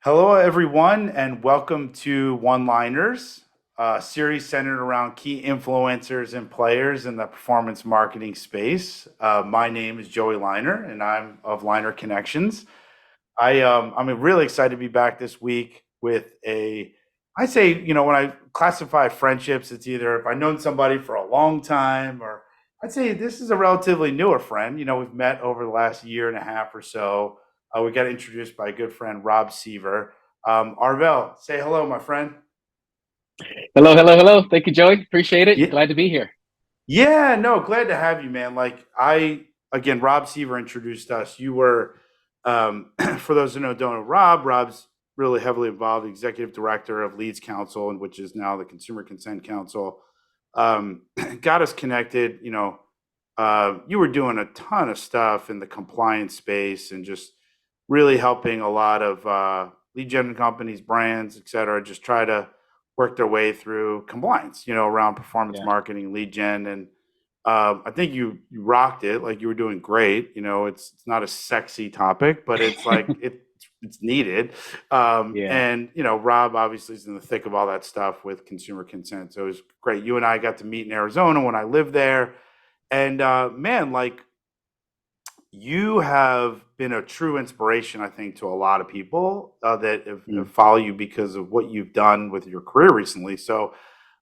Hello, everyone, and welcome to One Liners, a series centered around key influencers and players in the performance marketing space. My name is Joey Liner, and I'm of Liner Connections. I'm really excited to be back this week with I say, when I classify friendships, it's either if I've known somebody for a long time, or I'd say this is a relatively newer friend. We've met over the last year and a half or so. We got introduced by a good friend, Rob Seaver. Arvell, say hello, my friend. Hello, hello, hello. Thank you, Joey. Appreciate it. Yeah, Glad to be here. yeah, no, glad to have you, man. Again, Rob Seaver introduced us. You were, for those who don't know Rob's really heavily involved, executive director of Leads Council, and which is now the Consumer Consent Council. Got us connected. You were doing a ton of stuff in the compliance space and just really helping a lot of lead gen companies, brands, et cetera, just try to work their way through compliance, around performance Yeah. marketing, lead gen. And I think you rocked it. Like you were doing great. It's not a sexy topic, but it's like it's needed. Yeah. And Rob obviously is in the thick of all that stuff with consumer consent. So it was great. You and I got to meet in Arizona when I lived there. And man, like you have been a true inspiration, I think, to a lot of people that have Mm. followed you because of what you've done with your career recently. So,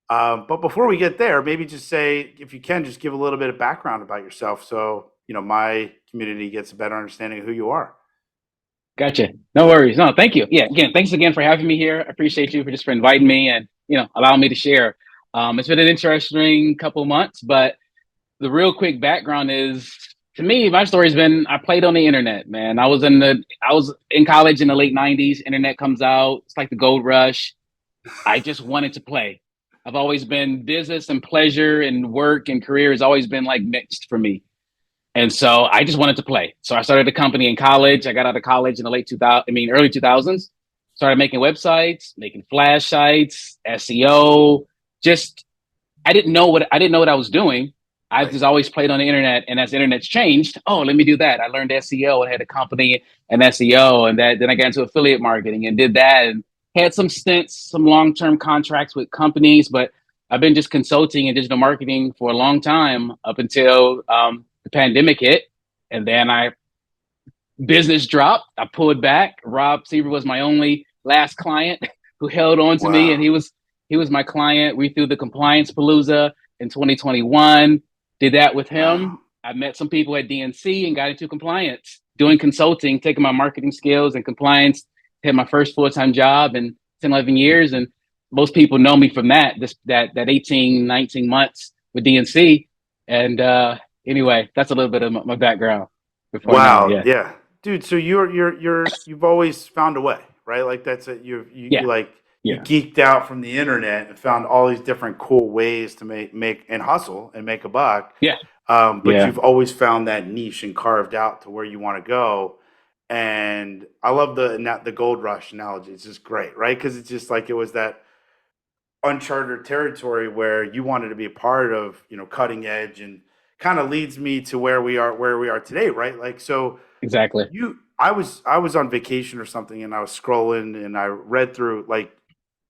but before we get there, maybe just say, if you can, just give a little bit of background about yourself, so my community gets a better understanding of who you are. Gotcha. No worries. No, thank you. Yeah. Again, thanks again for having me here. I appreciate you for inviting me and allowing me to share. It's been an interesting couple months, but the real quick background is to me, my story's been I played on the internet, man. I was in college in the late '90s. Internet comes out. It's like the gold rush. I just wanted to play. I've always been business and pleasure and work and career has always been like mixed for me. And so I just wanted to play. So I started a company in college. I got out of college in the late 2000, early 2000s. Started making websites, making flash sites, SEO. Just I didn't know what I was doing. I've Right. just always played on the internet, and as the internet's changed, oh, let me do that. I learned SEO and had a company and SEO, and that then I got into affiliate marketing and did that, and had some stints, some long-term contracts with companies, but I've been just consulting and digital marketing for a long time up until the pandemic hit, and then I business dropped. I pulled back. Rob Seaver was my only last client who held on to me, and Wow. he was my client. We threw the compliance palooza in 2021. Did that with Wow. him. I met some people at DNC and got into compliance, doing consulting, taking my marketing skills and compliance. Had my first full time job in 10, 11 years, and most people know me from that 18, 19 months with DNC. And anyway, that's a little bit of my background before now. Wow. Yeah. Yeah, dude. So you've always found a way, right? Like that's it. You Yeah, like you yeah, geeked out from the internet and found all these different cool ways to make and hustle and make a buck. yeah, But yeah. you've always found that niche and carved out to where you want to go. And I love the gold rush analogy. It's just great, right? Because it's just like it was that uncharted territory where you wanted to be a part of, cutting edge, and kind of leads me to where we are today, right? Like so Exactly. I was on vacation or something, and I was scrolling and I read through, like,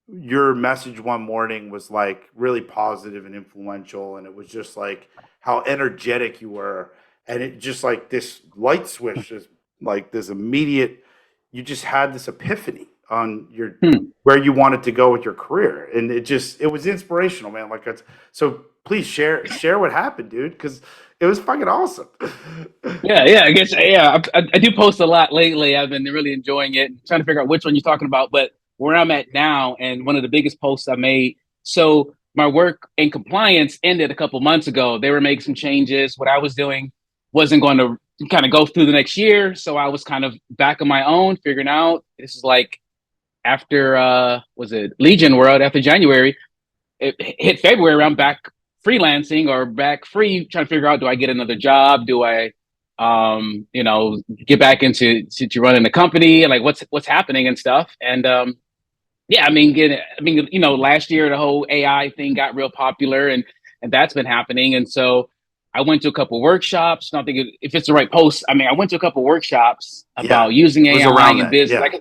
your message one morning was like really positive and influential, and it was just like how energetic you were, and it just like this light switch is like this immediate, you just had this epiphany on your Hmm. where you wanted to go with your career, and it was inspirational, man. Like it's, so please share what happened, dude, because it was fucking awesome. Yeah, yeah. I guess yeah. I do post a lot lately. I've been really enjoying it. Trying to figure out which one you're talking about, but where I'm at now, and one of the biggest posts I made. So my work in compliance ended a couple months ago. They were making some changes. What I was doing wasn't going to kind of go through the next year, so I was kind of back on my own, figuring out this is like after was it Legion World after January. It hit February, I'm back freelancing or back free, trying to figure out, do I get another job? Do I, get back into running the company? Like what's happening and stuff. And yeah, last year the whole AI thing got real popular, and that's been happening. And so I went to a couple workshops. Not thinking if it's the right post. I mean, I went to a couple workshops Yeah, about using it was AI around in that. business. Yeah.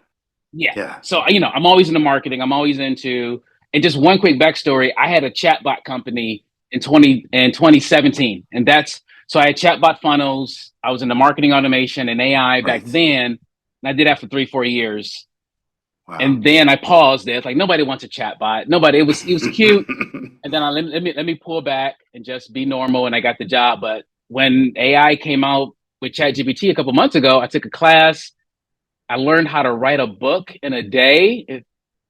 Yeah. Yeah. So, I'm always into marketing. I'm always into, and just one quick backstory. I had a chatbot company in 2017. And so I had chatbot funnels. I was into marketing automation and AI back Right. then. And I did that for 3, 4 years. Wow. And then I paused it. It's like nobody wants a chatbot. Nobody, it was cute. And then let me pull back and just be normal. And I got the job. But when AI came out with ChatGPT a couple months ago, I took a class. I learned how to write a book in a day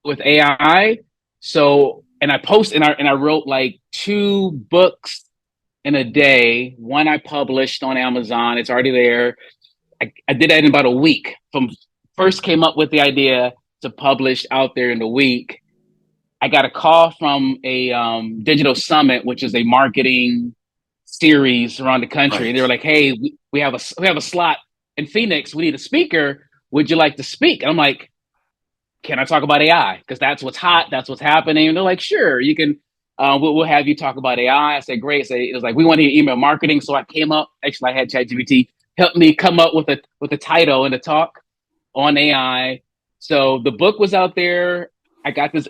with AI. So, and I wrote like 2 books in a day. One I published on Amazon. It's already there. I did that in about a week. From first came up with the idea to publish out there in a week. I got a call from a digital summit, which is a marketing series around the country. They were Right. like, "Hey, we have a slot in Phoenix. We need a speaker. Would you like to speak?" And I'm like, "Can I talk about AI? Because that's what's hot. That's what's happening." And they're like, "Sure, you can. We'll have you talk about AI." I said, "Great." So it was like, "We want to hear email marketing." So I came up. Actually, I had ChatGPT help me come up with a title and a talk on AI. So the book was out there. I got this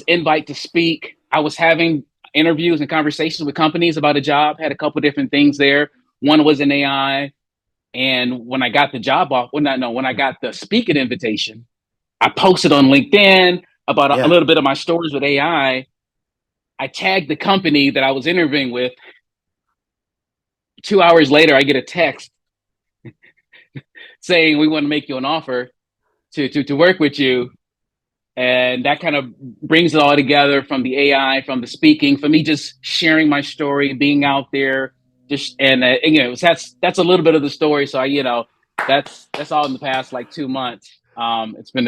invite to speak. I was having interviews and conversations with companies about a job. Had a couple different things there. One was in AI, and when I got the job off, well, not no, when I got the speaking invitation, I posted on LinkedIn about a Yeah. little bit of my stories with AI. I tagged the company that I was interviewing with. 2 hours later, I get a text saying we want to make you an offer to work with you. And that kind of brings it all together, from the AI, from the speaking, for me just sharing my story, being out there, just that's a little bit of the story. So that's all in the past like 2 months. It's been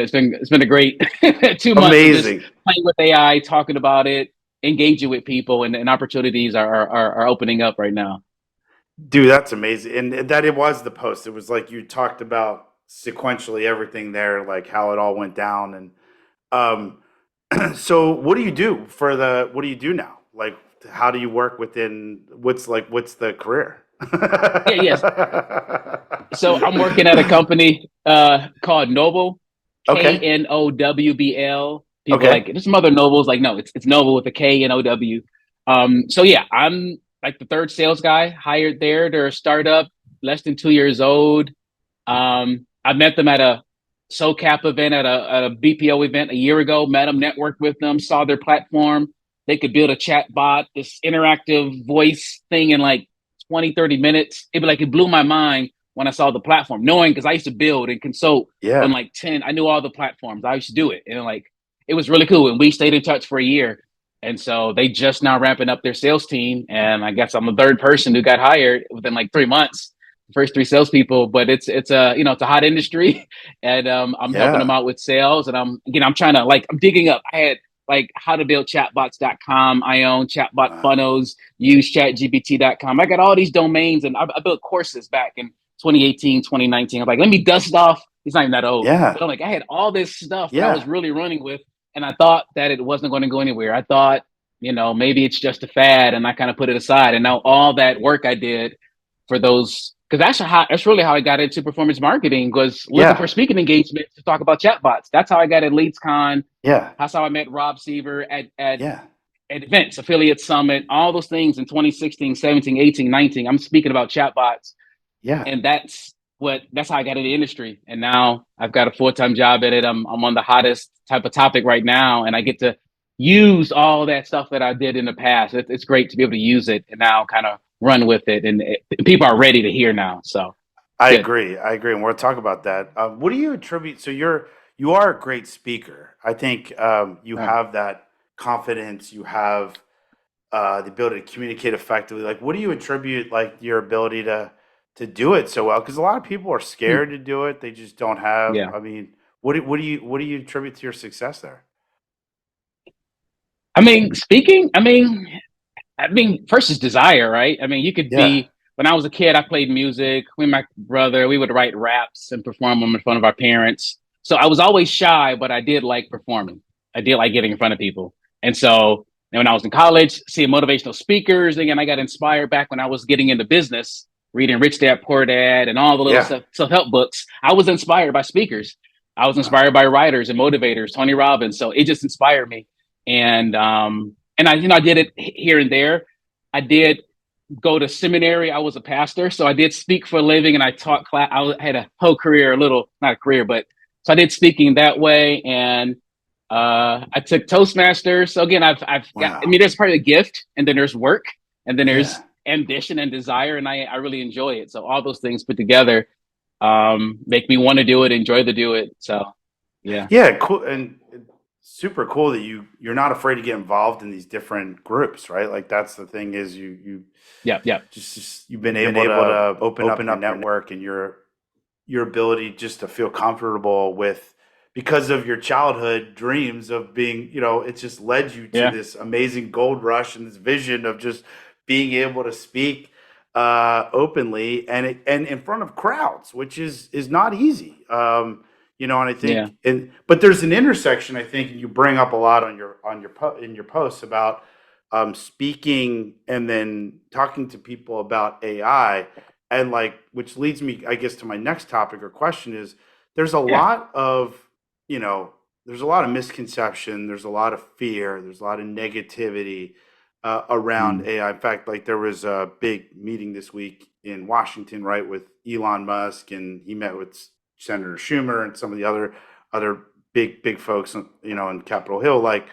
a great 2 months of just Amazing. playing with AI, talking about it, engaging with people, and opportunities are opening up right now. Dude, that's amazing. And that it was the post. It was like you talked about sequentially everything there, like how it all went down. And so what do you do what do you do now? Like how do you work within what's the career? Yeah, yes. So I'm working at a company called Knowbl, Okay. Knowbl. People like Okay. there's some other Nobles, like no, it's Knowbl with a K and OW. So yeah, I'm like the third sales guy hired there. They're a startup, less than 2 years old. I met them at a SoCap event, at a BPO event a year ago. Met them, networked with them, saw their platform. They could build a chat bot, this interactive voice thing in like 20, 30 minutes. It blew my mind when I saw the platform, knowing because I used to build and consult on Yeah. like 10. I knew all the platforms. I used to do it. And like it was really cool. And we stayed in touch for a year. And so they just now ramping up their sales team. And I guess I'm the third person who got hired within like 3 months, first three salespeople. But it's a hot industry, and I'm helping them Yeah. out with sales. And I'm trying to, like, I'm digging up. I had like how to build chatbots.com. I own chatbot Wow. funnels, use chatgpt.com. I got all these domains, and I built courses back in 2018, 2019. I'm like, let me dust off. It's not even that old, Yeah. but I'm like, I had all this stuff that I was Yeah. really running with, and I thought that it wasn't going to go anywhere. I thought, maybe it's just a fad, and I kind of put it aside. And now all that work I did for those, because that's really how I got into performance marketing, was looking for Yeah. speaking engagements to talk about chatbots. That's how I got at LeadsCon. Yeah. That's how I met Rob Seaver Yeah. at events, affiliate summit, all those things in 2016, 17, 18, 19. I'm speaking about chatbots, Yeah. and that's how I got in the industry. And now I've got a full-time job in it. I'm on the hottest type of topic right now, and I get to use all that stuff that I did in the past. It's great to be able to use it and now kind of run with it, and people are ready to hear now. So it's I good. agree. I agree, and we'll talk about that. What do you attribute? So you are a great speaker. I think you Uh, have that confidence. You have the ability to communicate effectively. Like, what do you attribute like your ability to do it so well? Because a lot of people are hmm, scared to do it. They just don't have. yeah. I mean, what do you attribute to your success there? I mean, speaking. I mean, first is desire, right? I mean, you could Yeah. be. When I was a kid, I played music. Me and my brother, we would write raps and perform them in front of our parents. So I was always shy, but I did like performing. I did like getting in front of people. And so, and when I was in college, seeing motivational speakers, again, I got inspired back when I was getting into business, reading Rich Dad Poor Dad and all the little Yeah. self help books. I was inspired by speakers. I was Wow. inspired by writers and motivators, Tony Robbins. So it just inspired me. And I, I did it here and there. I did go to seminary. I was a pastor, so I did speak for a living, and I taught class. Had a whole career, a little not a career, but so I did speaking that way, and I took Toastmasters. So again, I've got. I Wow. mean, there's part of the gift, and then there's work, and then Yeah. there's ambition and desire, and I really enjoy it. So all those things put together make me want to do it, enjoy to do it. So yeah, Yeah, cool, and super cool that you're not afraid to get involved in these different groups, right? Like that's the thing is you yeah, yeah, just you've been able to open up your network and your ability just to feel comfortable with because of your childhood dreams of being, it's just led you to yeah, this amazing gold rush and this vision of just being able to speak openly and in front of crowds, which is not easy. And I yeah, think but there's an intersection I think you bring up a lot in your posts about speaking and then talking to people about AI and like which leads me I guess to my next topic or question is there's a yeah, lot of you know there's a lot of misconception, there's a lot of fear, there's a lot of negativity around mm, AI. In fact, like there was a big meeting this week in Washington, right, with Elon Musk, and he met with Senator Schumer and some of the other big folks, in Capitol Hill. Like,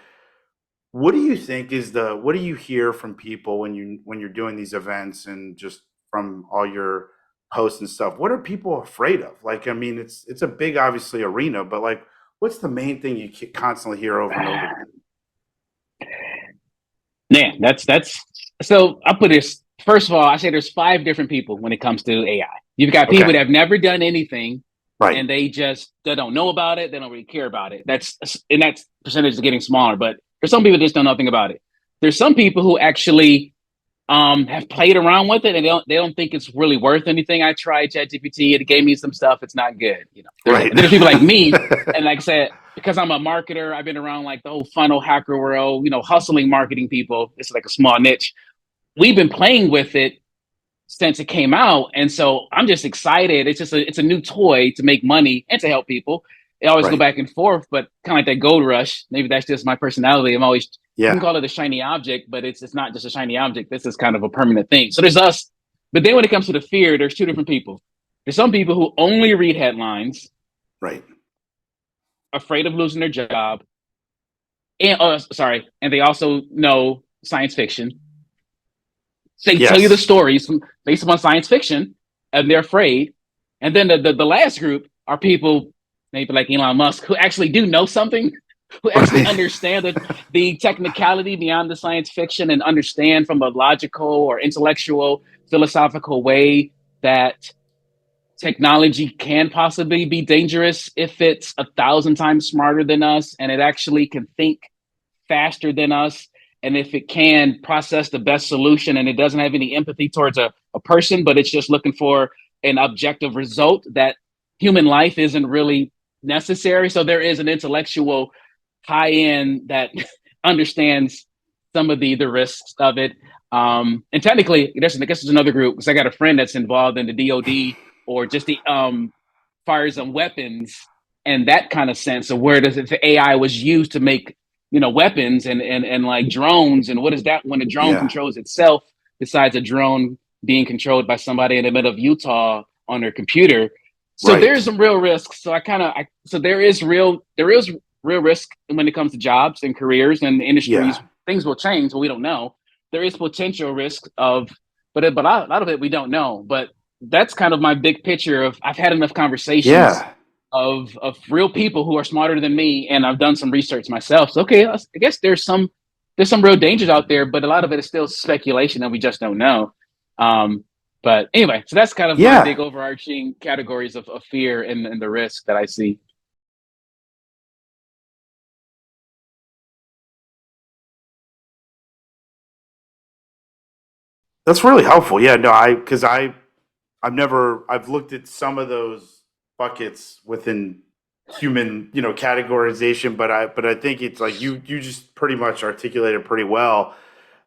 what do you hear from people when you're doing these events and just from all your posts and stuff? What are people afraid of? Like, I mean, it's a big obviously arena, but like, what's the main thing you constantly hear over and over again? man. That's so. I put this first of all. I say there's five different people when it comes to AI. You've got people Okay, that have never done anything right, and they don't know about it. They don't really care about it. That percentage is getting smaller, but there's some people that just know nothing about it. There's some people who actually have played around with it and they don't think it's really worth anything. I tried ChatGPT, it gave me some stuff, it's not good. right, There's people like me, and like I said, because I'm a marketer, I've been around like the whole funnel hacker world, hustling marketing people. It's like a small niche. We've been playing with it since it came out, and so I'm just excited. It's a new toy to make money and to help people. It always go right. back and forth, but kind of like that gold rush. Maybe that's just my personality. I'm always, you can Yeah, call it a shiny object, but it's not just a shiny object. This is kind of a permanent thing. So there's us, but then when it comes to the fear, there's two different people. There's some people who only read headlines, right. afraid of losing their job, and sorry, and they also know science fiction. They tell you the Yes. stories based upon science fiction, and they're afraid. And then the last group are people maybe like Elon Musk who actually do know something, who actually Right. understand the technicality beyond the science fiction and understand from a logical or intellectual, philosophical way that technology can possibly be dangerous if it's 1,000 times smarter than us and it actually can think faster than us, and if it can process the best solution and it doesn't have any empathy towards a person, but it's just looking for an objective result, that human life isn't really necessary. So there is an intellectual high end that understands some of the risks of it. And technically, I guess there's another group because I got a friend that's involved in the DoD or just the fires on weapons and that kind of sense of where does if AI was used to make weapons and like drones, and what is that when a drone Yeah. controls itself besides a drone being controlled by somebody in the middle of Utah on their computer. So Right. there's some real risks. So so there is real risk when it comes to jobs and careers and Yeah. industries. Things will change, but we don't know. There is potential risk of, but a lot of it we don't know. But that's kind of my big picture of I've had enough conversations Yeah. of real people who are smarter than me, and I've done some research myself. So okay, I guess there's some real dangers out there, but a lot of it is still speculation and we just don't know. But anyway, so that's kind of my Yeah. big overarching categories of fear and the risk that I see. That's really helpful. Yeah, no, because I've looked at some of those buckets within human, categorization, but I think it's like you just pretty much articulated pretty well.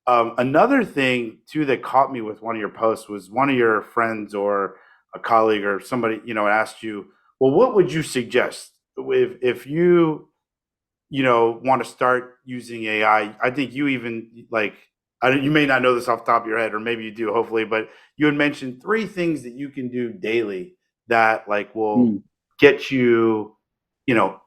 Another thing too that caught me with one of your posts was one of your friends or a colleague or somebody, asked you, well, what would you suggest? if you want to start using AI, I think you even like, you may not know this off the top of your head, or maybe you do, hopefully, but you had mentioned three things that you can do daily that like will Mm, get you, you know,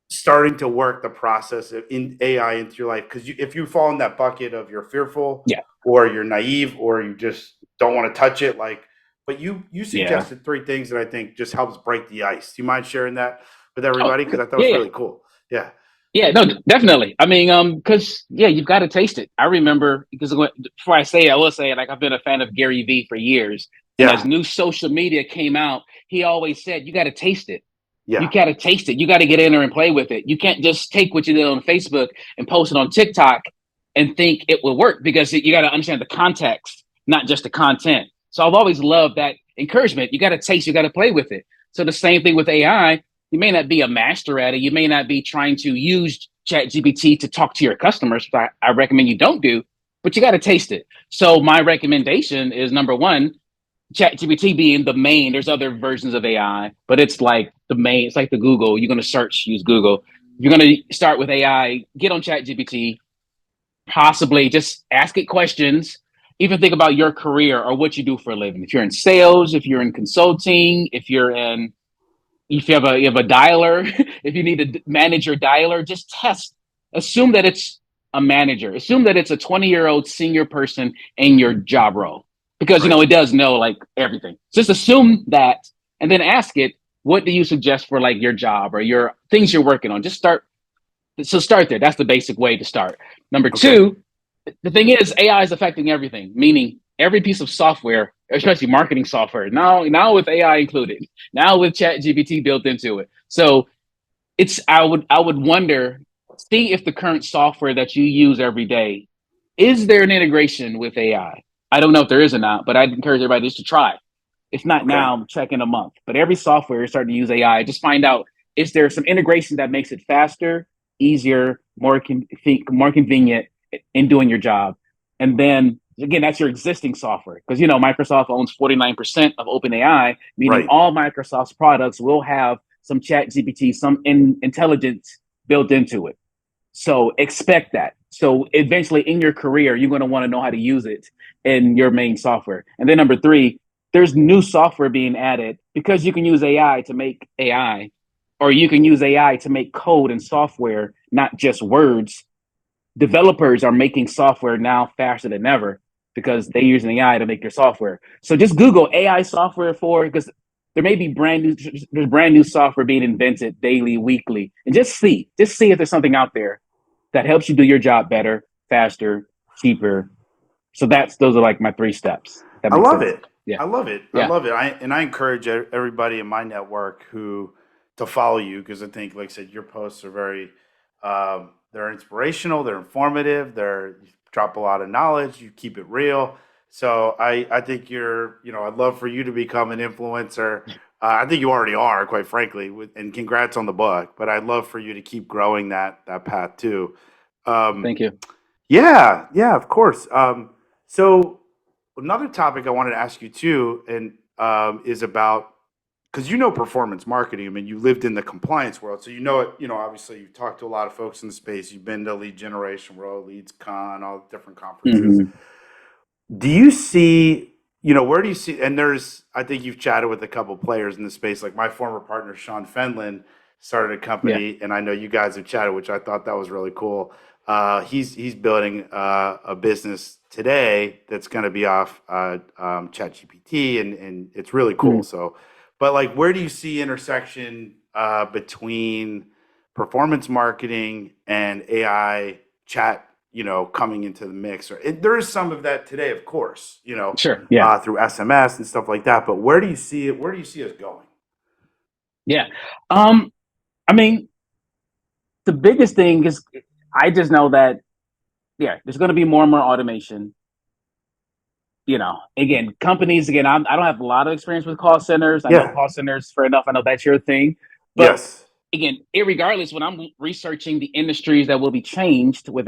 starting to work the process of in AI into your life. Because if you fall in that bucket of you're fearful yeah, or you're naive or you just don't want to touch it, like, but you yeah. suggested three things that I think just helps break the ice. Do you mind sharing that with Oh, everybody? Because I thought it yeah, was yeah. really cool. Yeah. Yeah, no, definitely. I mean, because yeah, you've got to taste it. I remember because before I say it, I will say like I've been a fan of Gary Vee for years, and as Yeah. new social media came out, he always said you got to taste it. You Yeah. got to taste it. You got to get in there and play with it. You can't just take what you did on Facebook and post it on TikTok and think it will work because you got to understand the context, not just the content. So I've always loved that encouragement. You got to taste, you got to play with it. So the same thing with AI. You may not be a master at it. You may not be trying to use ChatGPT to talk to your customers. I recommend you don't do, but you got to taste it. So my recommendation is number one, ChatGPT being the main. There's other versions of AI, but it's like the main. It's like the Google. You're going to search, use Google. You're going to start with AI. Get on ChatGPT. Possibly just ask it questions. Even think about your career or what you do for a living. If you're in sales, if you're in consulting, if you have a dialer, if you need to manage your dialer, just test. Assume that it's a manager. Assume that it's a 20-year-old senior person in your job role because Right. it does know like everything. Just assume that, and then ask it, what do you suggest for like your job or your things you're working on? Just start. So start there. That's the basic way to start. Number Okay. two, the thing is AI is affecting everything, meaning every piece of software, especially marketing software, now with AI included, now with Chat GPT built into it. So it's I would wonder, see if the current software that you use every day, is there an integration with AI? I don't know if there is or not, but I'd encourage everybody just to try. If not Okay. now, check in a month. But every software is starting to use AI. Just find out, is there some integration that makes it faster, easier, more convenient in doing your job. And then again, that's your existing software because Microsoft owns 49% of OpenAI, meaning Right. all Microsoft's products will have some Chat GPT, some intelligence built into it. So expect that. So eventually in your career, you're going to want to know how to use it in your main software. And then number three, there's new software being added because you can use AI to make AI, or you can use AI to make code and software, not just words. Developers are making software now faster than ever because they're using AI to make their software. So just Google AI software for because there may be brand new software being invented daily, weekly, and just see if there's something out there that helps you do your job better, faster, cheaper. So those are like my three steps. If that I makes love sense. it. Yeah. I love it. I Yeah. love it. I encourage everybody in my network who to follow you because I think, like I said, your posts are very they're inspirational. They're informative. You drop a lot of knowledge. You keep it real. So I think I'd love for you to become an influencer. I think you already are, quite frankly. And congrats on the book. But I'd love for you to keep growing that path too. Um, Thank you. yeah, yeah, of course. So another topic I wanted to ask you too, and is about because performance marketing. I mean, you lived in the compliance world, so you know it. Obviously, you've talked to a lot of folks in the space. You've been to Lead Generation World, Leads Con, all the different conferences. Mm-hmm. Do you see? Where do you see? And I think you've chatted with a couple players in the space. Like my former partner Sean Fenlon started a Yeah. company, and I know you guys have chatted, which I thought that was really cool. He's building a business today that's going to be off ChatGPT, and it's really cool. Mm-hmm. So, but like, where do you see intersection between performance marketing and AI chat? Coming into the mix, or there is some of that today, of course. Sure. Yeah. Through SMS and stuff like that. But where do you see it? Where do you see us going? Yeah. I mean, the biggest thing is I just know that there's going to be more and more automation. Again, companies, again, I don't have a lot of experience with call centers. I know Yeah. call centers fair enough. I know that's your thing. But Yes. again, irregardless, when I'm researching the industries that will be changed with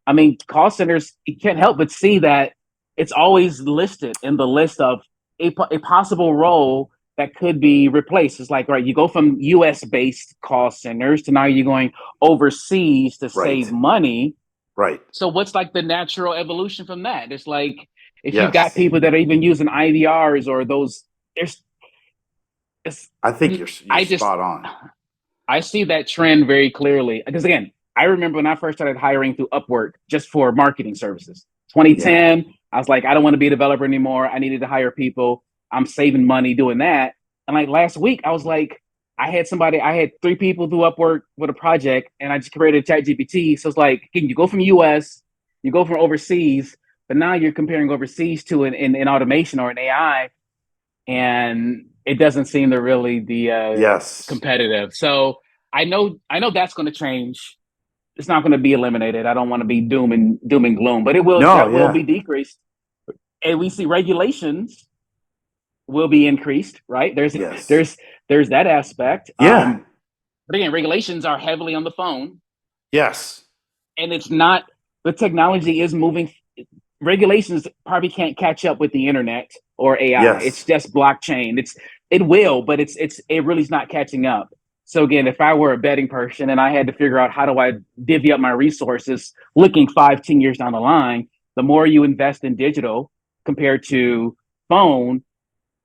I mean, call centers, you can't help but see that it's always listed in the list of a possible role that could be replaced. It's like, right, you go from US based call centers to now you're going overseas to save Right. money. Right. So what's like the natural evolution from that? It's like if you've got Yes. people that are even using IVRs or those, there's it's, I think you're I just spot on. I see that trend very clearly because again, I remember when I first started hiring through Upwork just for marketing services. Yeah. 2010, I was like, I don't want to be a developer anymore. I needed to hire people. I'm saving money doing that. And like last week, I was like, I had three people through Upwork with a project, and I just created Chat GPT. So it's like, can you go from US, you go from overseas, but now you're comparing overseas to an automation or an AI, and it doesn't seem to really be Yes. competitive. So I know that's going to change. It's not going to be eliminated. I don't want to be doom and gloom, but it will No, that will yeah. be decreased. And we see regulations will be increased, right? Yes. There's that aspect. Yeah. But again, regulations are heavily on the phone, Yes. and it's not the technology is moving. Regulations probably can't catch up with the internet or AI. It's Yes. just blockchain. It will, but it really is not catching up. So again, if I were a betting person and I had to figure out how do I divvy up my resources, looking 5, 10 years down the line, the more you invest in digital compared to phone,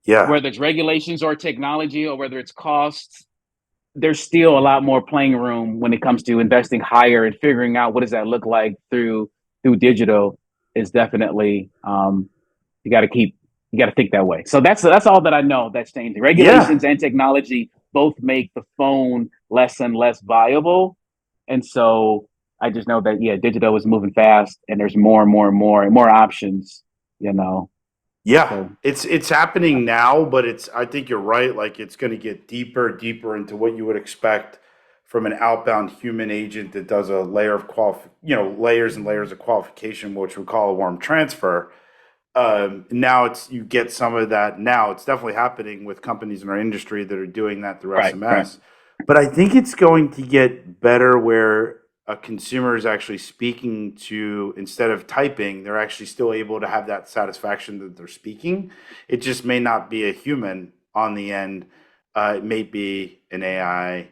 Yeah. whether it's regulations or technology or whether it's costs, there's still a lot more playing room when it comes to investing higher and figuring out what does that look like through digital is definitely you got to keep you got to think that way. So that's all that I know that's changing. Yeah. Regulations and technology both make the phone less and less viable, and so I just know that yeah, digital is moving fast, and there's more and more and more and more options. You know, Yeah. so It's happening now, but it's I think you're right. Like it's going to get deeper into what you would expect from an outbound human agent that does a layer of layers and layers of qualification, which we call a warm transfer. Now it's you get some of that. Now it's definitely happening with companies in our industry that are doing that through right, right. SMS. But I think it's going to get better where a consumer is actually speaking to instead of typing, they're actually still able to have that satisfaction that they're speaking. It just may not be a human on the end. It may be an AI,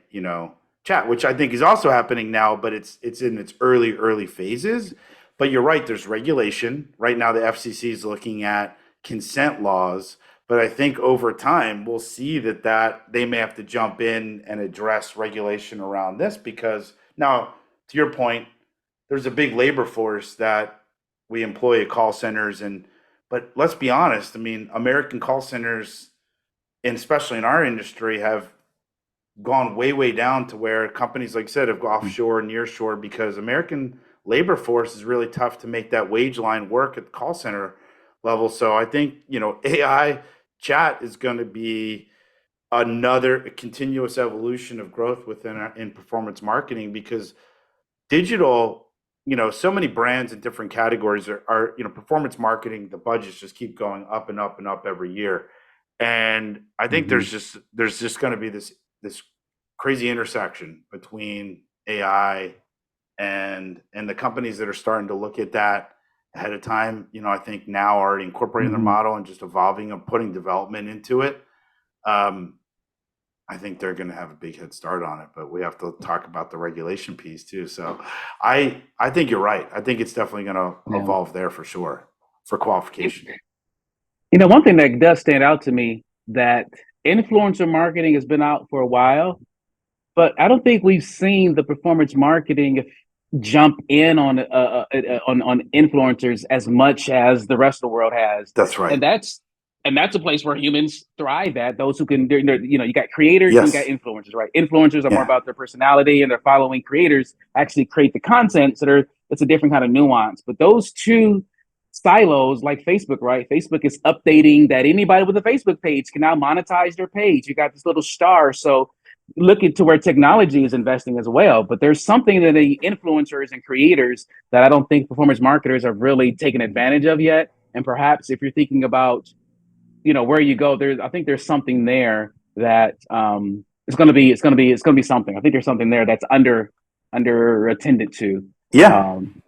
chat, which I think is also happening now, but it's in its early phases. But you're right, there's regulation. Right now, the FCC is looking at consent laws. But I think over time, we'll see that they may have to jump in and address regulation around this because now, to your point, there's a big labor force that we employ at call centers. But let's be honest, I mean, American call centers, and especially in our industry, have gone way down to where companies, like I said, have gone offshore, nearshore, because American labor force is really tough to make that wage line work at the call center level. So I think, AI chat is going to be another continuous evolution of growth in performance marketing because digital, so many brands in different categories are performance marketing, the budgets just keep going up and up and up every year. And I think Mm-hmm. there's just going to be this crazy intersection between AI and the companies that are starting to look at that ahead of time. I think now already incorporating their Mm-hmm. model and just evolving and putting development into it. Um, I think they're going to have a big head start on it, but we have to talk about the regulation piece too. So I think you're right. I think it's definitely going to Yeah. evolve there for sure for qualification. One thing that does stand out to me that influencer marketing has been out for a while, but I don't think we've seen the performance marketing jump in on influencers as much as the rest of the world has, That's right. and that's a place where humans thrive at. Those who can, you got creators and you got Yes. influencers, right? Influencers are more Yeah. about their personality and their following. Creators actually create the content, so it's a different kind of nuance. But those two silos, like Facebook, right? Facebook is updating that anybody with a Facebook page can now monetize their page. You got this little star, so look into where technology is investing as well. But there's something that the influencers and creators that I don't think performance marketers have really taken advantage of yet. And perhaps if you're thinking about, where you go, I think there's something there that it's gonna be something. I think there's something there that's under attended to. Yeah. Um,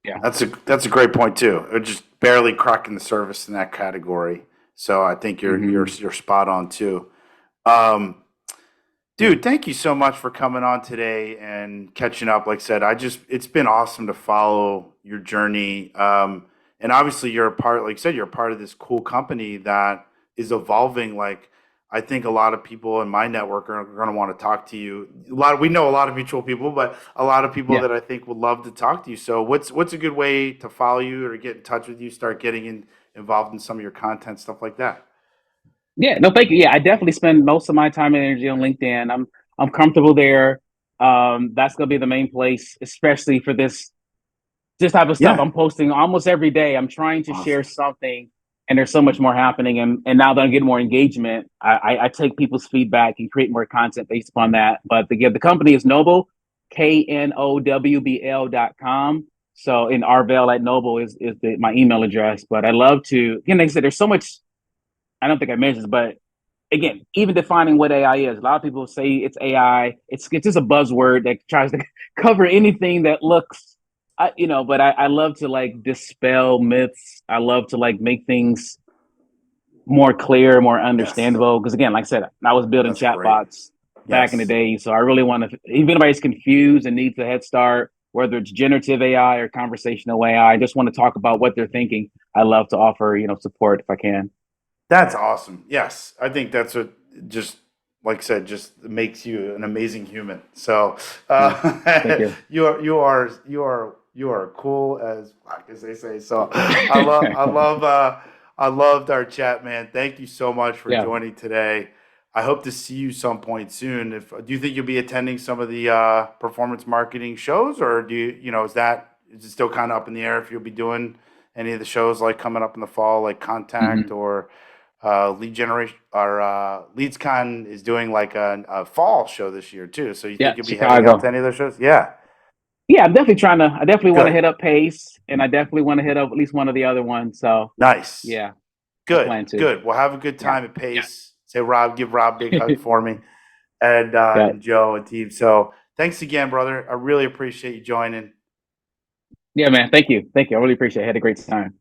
yeah. That's a great point too. They're just barely cracking the surface in that category. So I think Hmm. you're spot on too. Um, Dude, thank you so much for coming on today and catching up. Like I said, it's been awesome to follow your journey. And obviously you're a part, like you said, you're a part of this cool company that is evolving. Like I think a lot of people in my network are going to want to talk to you. We know a lot of mutual people, but a lot of people Yeah. that I think would love to talk to you. So what's a good way to follow you or to get in touch with you, start getting involved in some of your content, stuff like that? Yeah, no, thank you. Yeah, I definitely spend most of my time and energy on LinkedIn. I'm comfortable there. That's gonna be the main place, especially for this type of stuff. Yeah. I'm posting almost every day. I'm trying to share Awesome. something, and there's so much more happening. And now that I'm getting more engagement, I take people's feedback and create more content based upon that. But the company is Knowbl, KNOWBL.com. So in Arvell at Knowbl is my email address. But I love to, again, like I said, there's so much. I don't think I mentioned this, but again, even defining what AI is, a lot of people say it's AI. It's just a buzzword that tries to cover anything that looks, But I love to like dispel myths. I love to like make things more clear, more Yes. understandable. Because again, like I said, I was building That's great. chatbots back in the Yes. day, so I really want to. If anybody's confused and needs a head start, whether it's generative AI or conversational AI, I just want to talk about what they're thinking. I love to offer, support if I can. That's awesome. Yes. I think that's what just like I said, just makes you an amazing human. So Yeah, thank you. you are cool as fuck, as they say. So I loved our chat, man. Thank you so much for Yeah. joining today. I hope to see you some point soon. If do you think you'll be attending some of the performance marketing shows, or do is it still kind of up in the air if you'll be doing any of the shows like coming up in the fall, like Contact Hmm. or lead generation or LeadsCon is doing like a fall show this year too. So you Yeah, think you'll be heading out to Chicago. any of those shows? Yeah, Yeah, I'm definitely trying to. I definitely want to good, hit up Pace, and I definitely want to hit up at least one of the other ones. So, nice, yeah, I good, plan to. good. Well, have a good Yeah. time at Pace. Say Rob, give Rob a big hug for me, Yeah. and Joe and team. So thanks again, brother. I really appreciate you joining. Yeah, man. Thank you. Thank you. I really appreciate it. I had a great time.